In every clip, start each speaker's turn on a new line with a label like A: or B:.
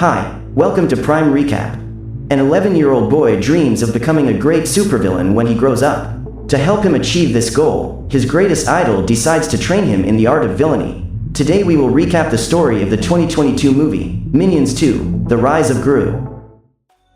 A: Hi, welcome to Prime Recap. An 11-year-old boy dreams of becoming a great supervillain when he grows up. To help him achieve this goal, his greatest idol decides to train him in the art of villainy. Today we will recap the story of the 2022 movie, Minions 2: The Rise of Gru.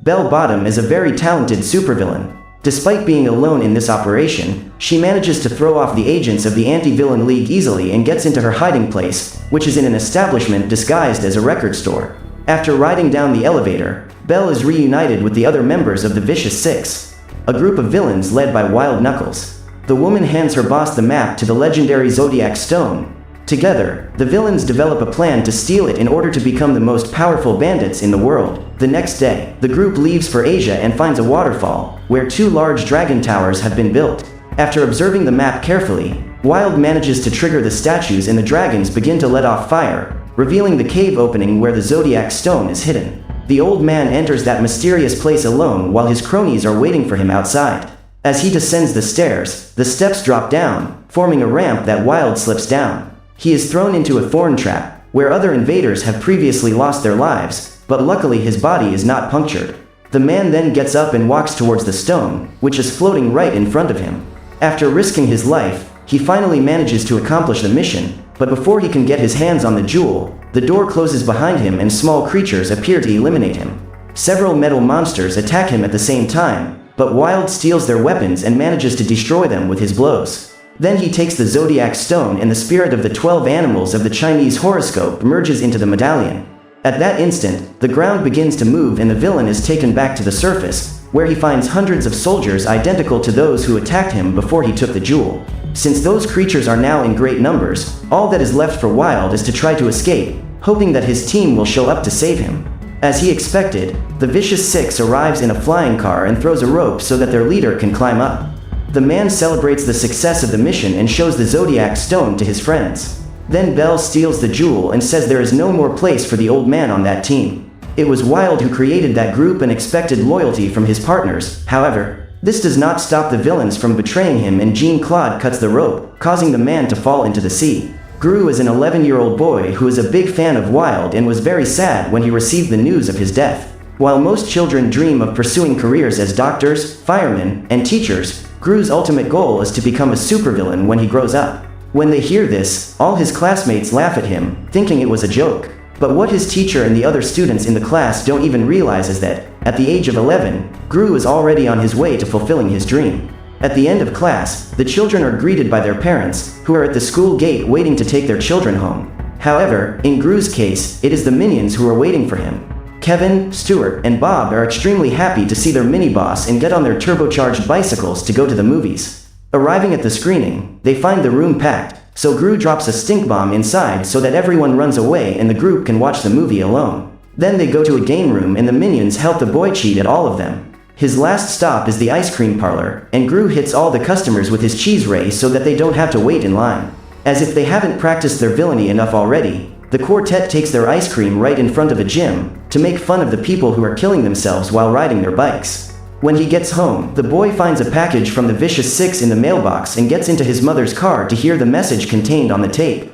A: Bell Bottom is a very talented supervillain. Despite being alone in this operation, she manages to throw off the agents of the anti-villain league easily and gets into her hiding place, which is in an establishment disguised as a record store. After riding down the elevator, Belle is reunited with the other members of the Vicious Six, a group of villains led by Wild Knuckles. The woman hands her boss the map to the legendary Zodiac Stone. Together, the villains develop a plan to steal it in order to become the most powerful bandits in the world. The next day, the group leaves for Asia and finds a waterfall, where two large dragon towers have been built. After observing the map carefully, Wild manages to trigger the statues and the dragons begin to let off fire, revealing the cave opening where the Zodiac Stone is hidden. The old man enters that mysterious place alone while his cronies are waiting for him outside. As he descends the stairs, the steps drop down, forming a ramp that Wild slips down. He is thrown into a thorn trap, where other invaders have previously lost their lives, but luckily his body is not punctured. The man then gets up and walks towards the stone, which is floating right in front of him. After risking his life, he finally manages to accomplish the mission, but before he can get his hands on the jewel, the door closes behind him and small creatures appear to eliminate him. Several metal monsters attack him at the same time, but Wild steals their weapons and manages to destroy them with his blows. Then he takes the Zodiac Stone and the spirit of the 12 animals of the Chinese horoscope merges into the medallion. At that instant, the ground begins to move and the villain is taken back to the surface, where he finds hundreds of soldiers identical to those who attacked him before he took the jewel. Since those creatures are now in great numbers, all that is left for Wild is to try to escape, hoping that his team will show up to save him. As he expected, the Vicious Six arrives in a flying car and throws a rope so that their leader can climb up. The man celebrates the success of the mission and shows the Zodiac Stone to his friends. Then Belle steals the jewel and says there is no more place for the old man on that team. It was Wild who created that group and expected loyalty from his partners. However, this does not stop the villains from betraying him and Jean-Claude cuts the rope, causing the man to fall into the sea. Gru is an 11-year-old boy who is a big fan of Wild and was very sad when he received the news of his death. While most children dream of pursuing careers as doctors, firemen, and teachers, Gru's ultimate goal is to become a supervillain when he grows up. When they hear this, all his classmates laugh at him, thinking it was a joke. But what his teacher and the other students in the class don't even realize is that, at the age of 11, Gru is already on his way to fulfilling his dream. At the end of class, the children are greeted by their parents, who are at the school gate waiting to take their children home. However, in Gru's case, it is the minions who are waiting for him. Kevin, Stuart, and Bob are extremely happy to see their mini-boss and get on their turbocharged bicycles to go to the movies. Arriving at the screening, they find the room packed, so Gru drops a stink bomb inside so that everyone runs away and the group can watch the movie alone. Then they go to a game room and the minions help the boy cheat at all of them. His last stop is the ice cream parlor, and Gru hits all the customers with his cheese ray so that they don't have to wait in line. As if they haven't practiced their villainy enough already, the quartet takes their ice cream right in front of a gym, to make fun of the people who are killing themselves while riding their bikes. When he gets home, the boy finds a package from the Vicious Six in the mailbox and gets into his mother's car to hear the message contained on the tape.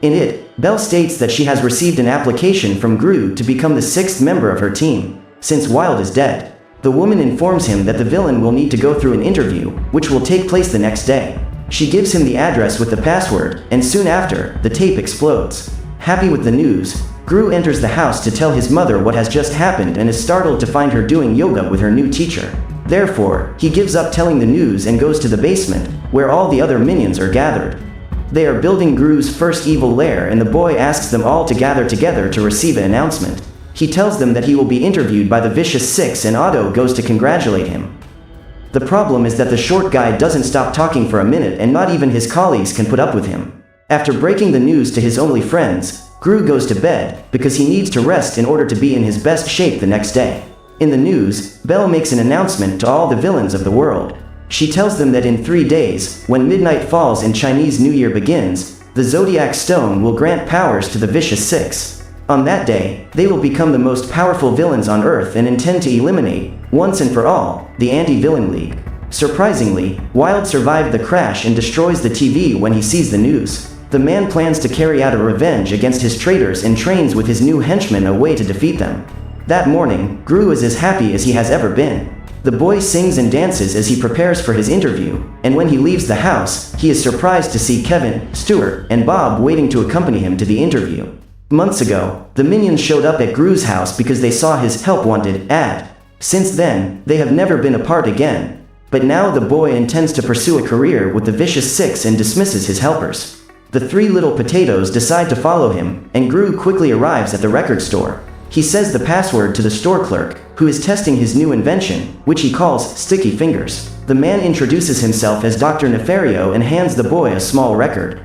A: In it, Belle states that she has received an application from Gru to become the sixth member of her team, since Wild is dead. The woman informs him that the villain will need to go through an interview, which will take place the next day. She gives him the address with the password, and soon after, the tape explodes. Happy with the news, Gru enters the house to tell his mother what has just happened and is startled to find her doing yoga with her new teacher. Therefore, he gives up telling the news and goes to the basement, where all the other minions are gathered. They are building Gru's first evil lair and the boy asks them all to gather together to receive an announcement. He tells them that he will be interviewed by the Vicious Six and Otto goes to congratulate him. The problem is that the short guy doesn't stop talking for a minute and not even his colleagues can put up with him. After breaking the news to his only friends, Gru goes to bed, because he needs to rest in order to be in his best shape the next day. In the news, Belle makes an announcement to all the villains of the world. She tells them that in 3 days, when midnight falls and Chinese New Year begins, the Zodiac Stone will grant powers to the Vicious Six. On that day, they will become the most powerful villains on Earth and intend to eliminate, once and for all, the Anti-Villain League. Surprisingly, Wild survived the crash and destroys the TV when he sees the news. The man plans to carry out a revenge against his traitors and trains with his new henchmen a way to defeat them. That morning, Gru is as happy as he has ever been. The boy sings and dances as he prepares for his interview, and when he leaves the house, he is surprised to see Kevin, Stuart, and Bob waiting to accompany him to the interview. Months ago, the minions showed up at Gru's house because they saw his "Help Wanted" ad. Since then, they have never been apart again. But now the boy intends to pursue a career with the Vicious Six and dismisses his helpers. The three little potatoes decide to follow him, and Gru quickly arrives at the record store. He says the password to the store clerk, who is testing his new invention, which he calls Sticky Fingers. The man introduces himself as Dr. Nefario and hands the boy a small record.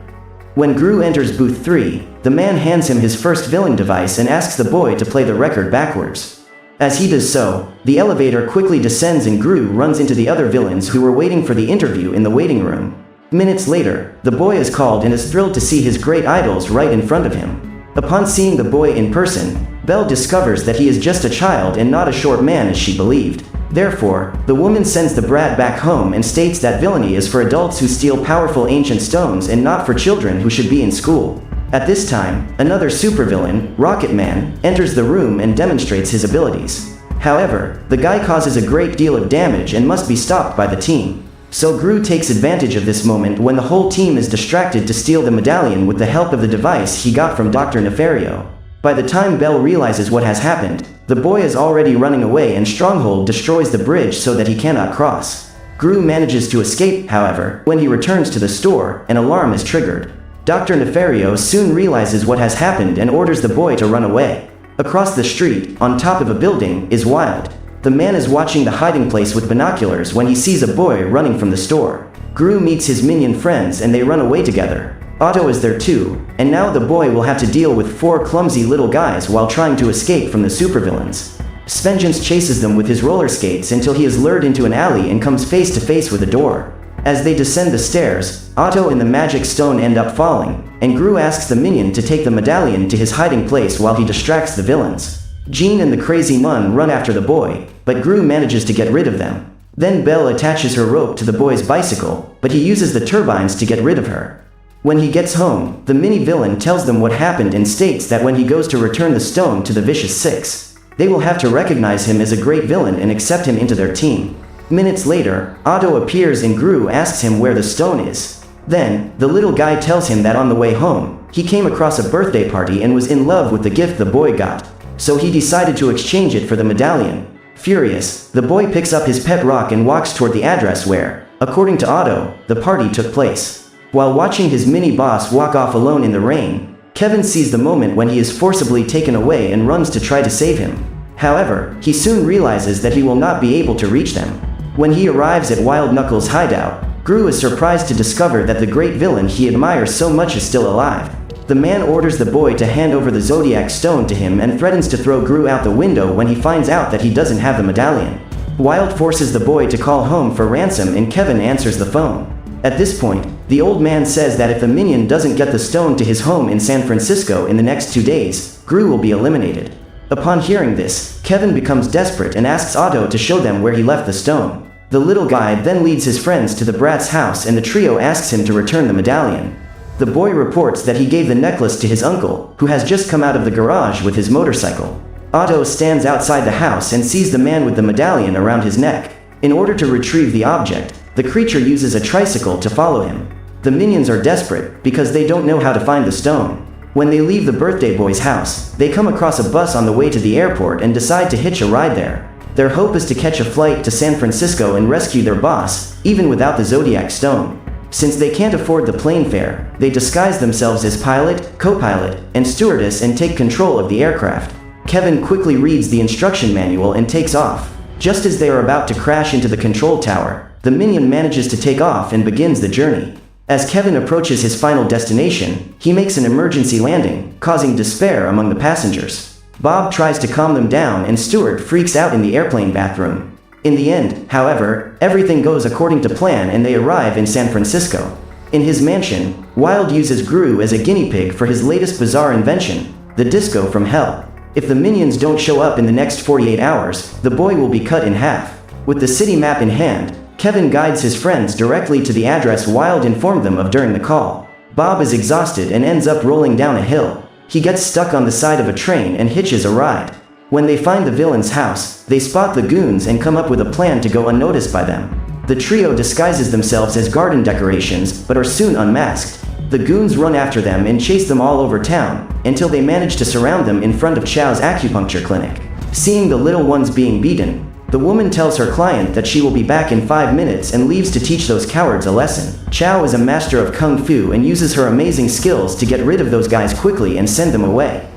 A: When Gru enters booth 3, the man hands him his first villain device and asks the boy to play the record backwards. As he does so, the elevator quickly descends and Gru runs into the other villains who were waiting for the interview in the waiting room. Minutes later, the boy is called and is thrilled to see his great idols right in front of him. Upon seeing the boy in person, Belle discovers that he is just a child and not a short man as she believed. Therefore, the woman sends the brat back home and states that villainy is for adults who steal powerful ancient stones and not for children who should be in school. At this time, another supervillain, Rocket Man, enters the room and demonstrates his abilities. However, the guy causes a great deal of damage and must be stopped by the team. So Gru takes advantage of this moment when the whole team is distracted to steal the medallion with the help of the device he got from Dr. Nefario. By the time Belle realizes what has happened, the boy is already running away and Stronghold destroys the bridge so that he cannot cross. Gru manages to escape, however, when he returns to the store, an alarm is triggered. Dr. Nefario soon realizes what has happened and orders the boy to run away. Across the street, on top of a building, is Wild. The man is watching the hiding place with binoculars when he sees a boy running from the store. Gru meets his minion friends and they run away together. Otto is there too, and now the boy will have to deal with 4 clumsy little guys while trying to escape from the supervillains. Svengeance chases them with his roller skates until he is lured into an alley and comes face to face with a door. As they descend the stairs, Otto and the magic stone end up falling, and Gru asks the minion to take the medallion to his hiding place while he distracts the villains. Jean and the crazy Mun run after the boy, but Gru manages to get rid of them. Then Belle attaches her rope to the boy's bicycle, but he uses the turbines to get rid of her. When he gets home, the mini-villain tells them what happened and states that when he goes to return the stone to the Vicious Six, they will have to recognize him as a great villain and accept him into their team. Minutes later, Otto appears and Gru asks him where the stone is. Then, the little guy tells him that on the way home, he came across a birthday party and was in love with the gift the boy got. So he decided to exchange it for the medallion. Furious, the boy picks up his pet rock and walks toward the address where, according to Otto, the party took place. While watching his mini-boss walk off alone in the rain, Kevin sees the moment when he is forcibly taken away and runs to try to save him. However, he soon realizes that he will not be able to reach them. When he arrives at Wild Knuckles' hideout, Gru is surprised to discover that the great villain he admires so much is still alive. The man orders the boy to hand over the Zodiac Stone to him and threatens to throw Gru out the window when he finds out that he doesn't have the medallion. Wild forces the boy to call home for ransom and Kevin answers the phone. At this point, the old man says that if the minion doesn't get the stone to his home in San Francisco in the next 2 days, Gru will be eliminated. Upon hearing this, Kevin becomes desperate and asks Otto to show them where he left the stone. The little guy then leads his friends to the brat's house and the trio asks him to return the medallion. The boy reports that he gave the necklace to his uncle, who has just come out of the garage with his motorcycle. Otto stands outside the house and sees the man with the medallion around his neck. In order to retrieve the object, the creature uses a tricycle to follow him. The minions are desperate because they don't know how to find the stone. When they leave the birthday boy's house, they come across a bus on the way to the airport and decide to hitch a ride there. Their hope is to catch a flight to San Francisco and rescue their boss, even without the Zodiac Stone. Since they can't afford the plane fare, they disguise themselves as pilot, co-pilot, and stewardess and take control of the aircraft. Kevin quickly reads the instruction manual and takes off. Just as they are about to crash into the control tower, the minion manages to take off and begins the journey. As Kevin approaches his final destination, he makes an emergency landing, causing despair among the passengers. Bob tries to calm them down and Stuart freaks out in the airplane bathroom. In the end, however, everything goes according to plan and they arrive in San Francisco. In his mansion, Wild uses Gru as a guinea pig for his latest bizarre invention, the disco from hell. If the minions don't show up in the next 48 hours, the boy will be cut in half. With the city map in hand, Kevin guides his friends directly to the address Wild informed them of during the call. Bob is exhausted and ends up rolling down a hill. He gets stuck on the side of a train and hitches a ride. When they find the villain's house, they spot the goons and come up with a plan to go unnoticed by them. The trio disguises themselves as garden decorations, but are soon unmasked. The goons run after them and chase them all over town, until they manage to surround them in front of Chow's acupuncture clinic. Seeing the little ones being beaten, the woman tells her client that she will be back in 5 minutes and leaves to teach those cowards a lesson. Chow is a master of kung fu and uses her amazing skills to get rid of those guys quickly and send them away.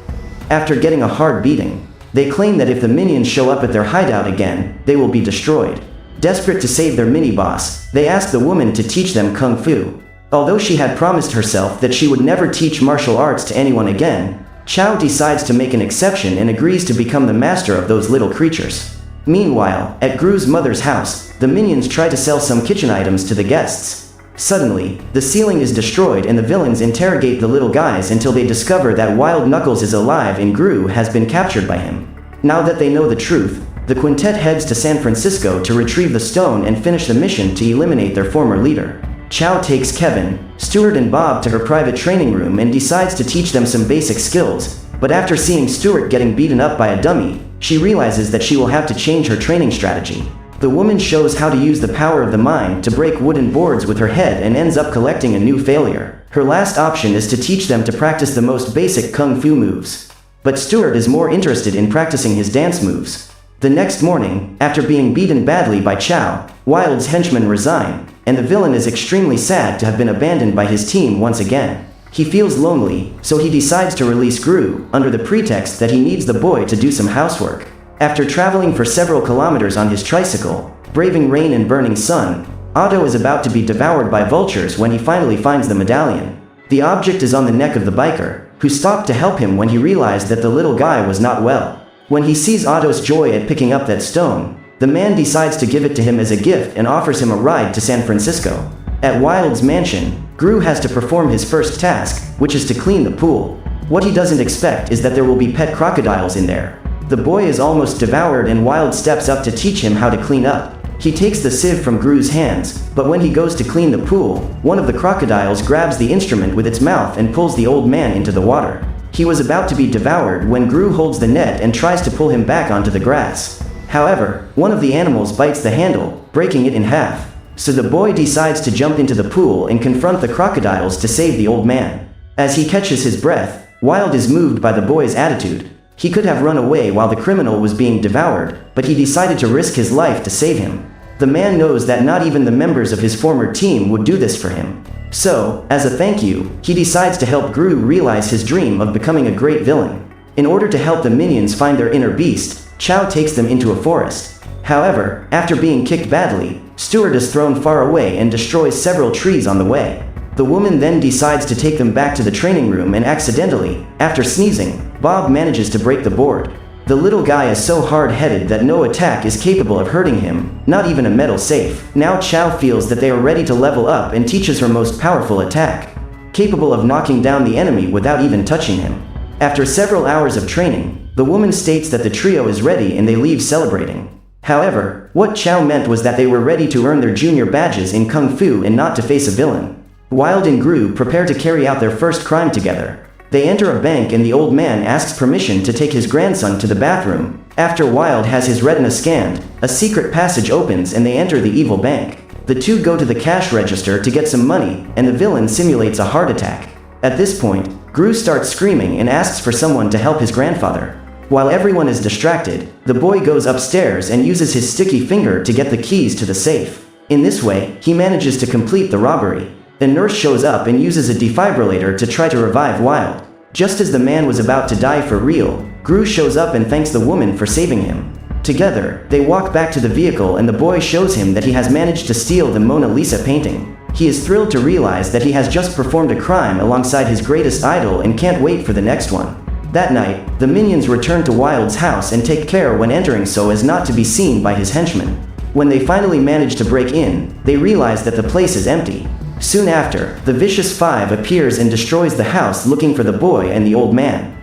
A: After getting a hard beating, they claim that if the minions show up at their hideout again, they will be destroyed. Desperate to save their mini-boss, they ask the woman to teach them kung fu. Although she had promised herself that she would never teach martial arts to anyone again, Chow decides to make an exception and agrees to become the master of those little creatures. Meanwhile, at Gru's mother's house, the minions try to sell some kitchen items to the guests. Suddenly, the ceiling is destroyed and the villains interrogate the little guys until they discover that Wild Knuckles is alive and Gru has been captured by him. Now that they know the truth, the quintet heads to San Francisco to retrieve the stone and finish the mission to eliminate their former leader. Chow takes Kevin, Stuart and Bob to her private training room and decides to teach them some basic skills, but after seeing Stuart getting beaten up by a dummy, she realizes that she will have to change her training strategy. The woman shows how to use the power of the mind to break wooden boards with her head and ends up collecting a new failure. Her last option is to teach them to practice the most basic kung fu moves. But Stuart is more interested in practicing his dance moves. The next morning, after being beaten badly by Chow, Wild's henchmen resign, and the villain is extremely sad to have been abandoned by his team once again. He feels lonely, so he decides to release Gru, under the pretext that he needs the boy to do some housework. After traveling for several kilometers on his tricycle, braving rain and burning sun, Otto is about to be devoured by vultures when he finally finds the medallion. The object is on the neck of the biker, who stopped to help him when he realized that the little guy was not well. When he sees Otto's joy at picking up that stone, the man decides to give it to him as a gift and offers him a ride to San Francisco. At Wild's mansion, Gru has to perform his first task, which is to clean the pool. What he doesn't expect is that there will be pet crocodiles in there. The boy is almost devoured and Wild steps up to teach him how to clean up. He takes the sieve from Gru's hands, but when he goes to clean the pool, one of the crocodiles grabs the instrument with its mouth and pulls the old man into the water. He was about to be devoured when Gru holds the net and tries to pull him back onto the grass. However, one of the animals bites the handle, breaking it in half. So the boy decides to jump into the pool and confront the crocodiles to save the old man. As he catches his breath, Wild is moved by the boy's attitude. He could have run away while the criminal was being devoured, but he decided to risk his life to save him. The man knows that not even the members of his former team would do this for him. So, as a thank you, he decides to help Gru realize his dream of becoming a great villain. In order to help the minions find their inner beast, Chow takes them into a forest. However, after being kicked badly, Stuart is thrown far away and destroys several trees on the way. The woman then decides to take them back to the training room and accidentally, after sneezing, Bob manages to break the board. The little guy is so hard-headed that no attack is capable of hurting him, not even a metal safe. Now Chow feels that they are ready to level up and teaches her most powerful attack, capable of knocking down the enemy without even touching him. After several hours of training, the woman states that the trio is ready and they leave celebrating. However, what Chow meant was that they were ready to earn their junior badges in Kung Fu and not to face a villain. Wild and Gru prepare to carry out their first crime together. They enter a bank and the old man asks permission to take his grandson to the bathroom. After Wild has his retina scanned, a secret passage opens and they enter the evil bank. The two go to the cash register to get some money, and the villain simulates a heart attack. At this point, Gru starts screaming and asks for someone to help his grandfather. While everyone is distracted, the boy goes upstairs and uses his sticky finger to get the keys to the safe. In this way, he manages to complete the robbery. A nurse shows up and uses a defibrillator to try to revive Wild. Just as the man was about to die for real, Gru shows up and thanks the woman for saving him. Together, they walk back to the vehicle and the boy shows him that he has managed to steal the Mona Lisa painting. He is thrilled to realize that he has just performed a crime alongside his greatest idol and can't wait for the next one. That night, the minions return to Wild's house and take care when entering so as not to be seen by his henchmen. When they finally manage to break in, they realize that the place is empty. Soon after, the Vicious Five appears and destroys the house looking for the boy and the old man.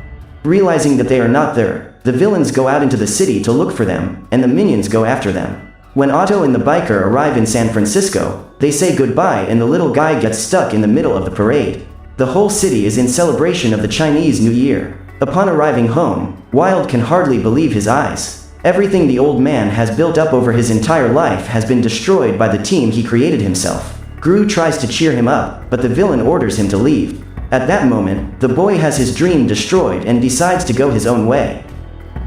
A: Realizing that they are not there, the villains go out into the city to look for them, and the minions go after them. When Otto and the biker arrive in San Francisco, they say goodbye and the little guy gets stuck in the middle of the parade. The whole city is in celebration of the Chinese New Year. Upon arriving home, Wild can hardly believe his eyes. Everything the old man has built up over his entire life has been destroyed by the team he created himself. Gru tries to cheer him up, but the villain orders him to leave. At that moment, the boy has his dream destroyed and decides to go his own way.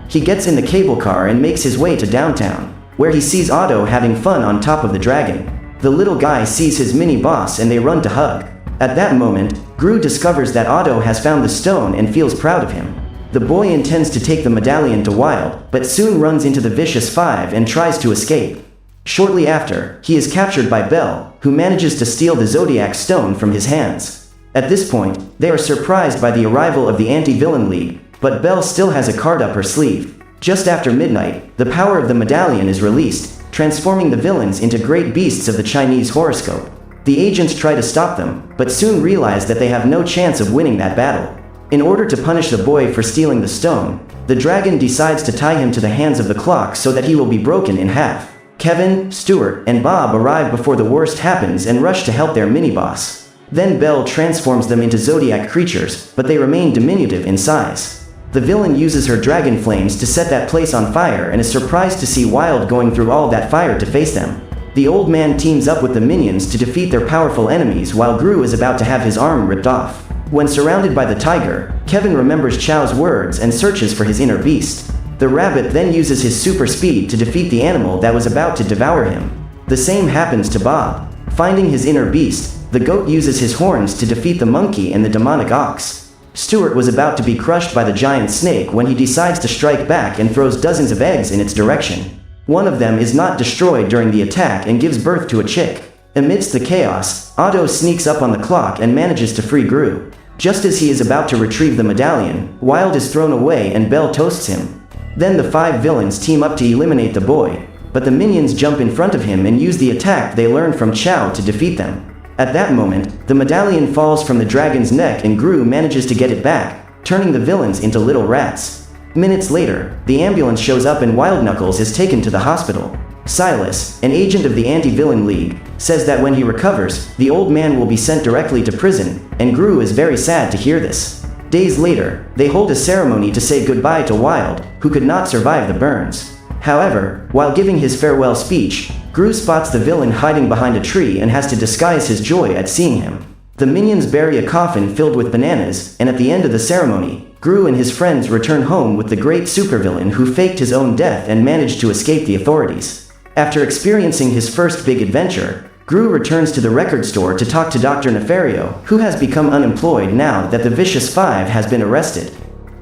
A: He gets in the cable car and makes his way to downtown, where he sees Otto having fun on top of the dragon. The little guy sees his mini-boss and they run to hug. At that moment, Gru discovers that Otto has found the stone and feels proud of him. The boy intends to take the medallion to Wild, but soon runs into the Vicious Five and tries to escape. Shortly after, he is captured by Belle, who manages to steal the Zodiac Stone from his hands. At this point, they are surprised by the arrival of the Anti-Villain League, but Belle still has a card up her sleeve. Just after midnight, the power of the medallion is released, transforming the villains into great beasts of the Chinese horoscope. The agents try to stop them, but soon realize that they have no chance of winning that battle. In order to punish the boy for stealing the stone, the dragon decides to tie him to the hands of the clock so that he will be broken in half. Kevin, Stuart, and Bob arrive before the worst happens and rush to help their mini-boss. Then Belle transforms them into zodiac creatures, but they remain diminutive in size. The villain uses her dragon flames to set that place on fire and is surprised to see Wild going through all that fire to face them. The old man teams up with the minions to defeat their powerful enemies while Gru is about to have his arm ripped off. When surrounded by the tiger, Kevin remembers Chow's words and searches for his inner beast. The rabbit then uses his super speed to defeat the animal that was about to devour him. The same happens to Bob. Finding his inner beast, the goat uses his horns to defeat the monkey and the demonic ox. Stuart was about to be crushed by the giant snake when he decides to strike back and throws dozens of eggs in its direction. One of them is not destroyed during the attack and gives birth to a chick. Amidst the chaos, Otto sneaks up on the clock and manages to free Gru. Just as he is about to retrieve the medallion, Wild is thrown away and Belle toasts him. Then the five villains team up to eliminate the boy, but the minions jump in front of him and use the attack they learned from Chow to defeat them. At that moment, the medallion falls from the dragon's neck and Gru manages to get it back, turning the villains into little rats. Minutes later, the ambulance shows up and Wild Knuckles is taken to the hospital. Silas, an agent of the Anti-Villain League, says that when he recovers, the old man will be sent directly to prison, and Gru is very sad to hear this. Days later, they hold a ceremony to say goodbye to Wild, who could not survive the burns. However, while giving his farewell speech, Gru spots the villain hiding behind a tree and has to disguise his joy at seeing him. The minions bury a coffin filled with bananas, and at the end of the ceremony, Gru and his friends return home with the great supervillain who faked his own death and managed to escape the authorities. After experiencing his first big adventure, Gru returns to the record store to talk to Dr. Nefario, who has become unemployed now that the Vicious Five has been arrested.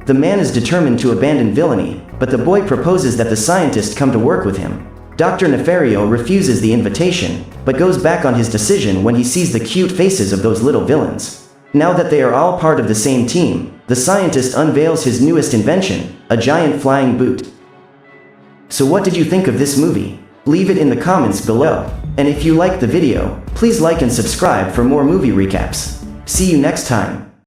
A: The man is determined to abandon villainy, but the boy proposes that the scientist come to work with him. Dr. Nefario refuses the invitation, but goes back on his decision when he sees the cute faces of those little villains. Now that they are all part of the same team, the scientist unveils his newest invention, a giant flying boot. So what did you think of this movie? Leave it in the comments below. And if you liked the video, please like and subscribe for more movie recaps. See you next time.